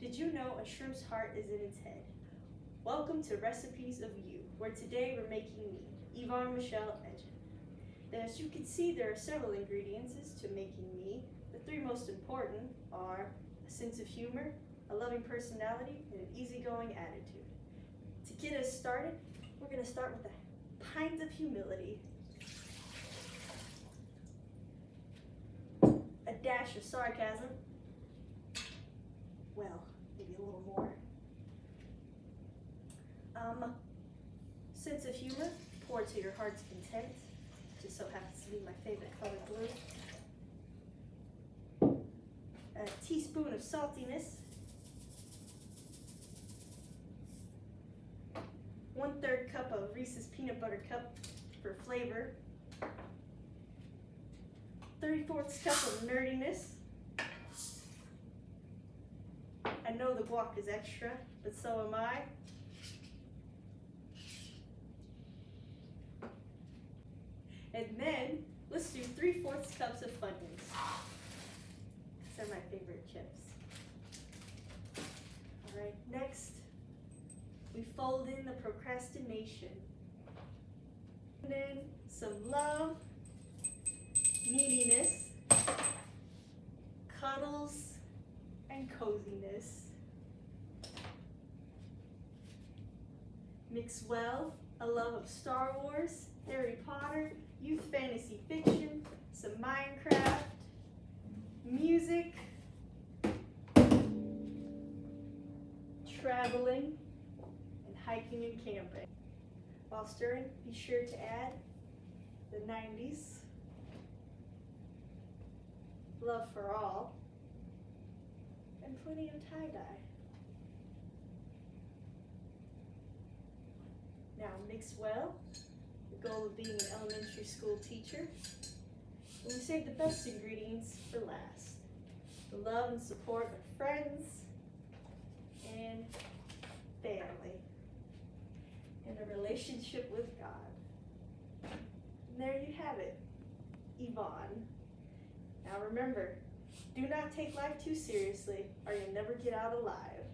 Did you know a shrimp's heart is in its head? Welcome to Recipes of You, where today we're making me, Yvonne Michelle Edgen. As you can see, there are several ingredients to making me. The three most important are a sense of humor, a loving personality, and an easygoing attitude. To get us started, we're going to start with a pint of humility, a dash of sarcasm, well, maybe a little more. Sense of humor, pour to your heart's content. Just so happens to be my favorite color, blue. A teaspoon of saltiness. 1/3 cup of Reese's Peanut Butter Cup for flavor. 3/4 cup of nerdiness. I know the guac is extra, but so am I. And then, let's do 3/4 cups of Funyuns. These are my favorite chips. All right, next, we fold in the procrastination. And then some love, neediness, cuddles, and coziness. Mix well a love of Star Wars, Harry Potter, youth fantasy fiction, some Minecraft, music, traveling, and hiking and camping. While stirring, be sure to add the 90s, love for all, and plenty of tie-dye. Now mix well, the goal of being an elementary school teacher. And we save the best ingredients for last. The love and support of friends and family, and a relationship with God. And there you have it, Yvonne. Now remember, do not take life too seriously or you'll never get out alive.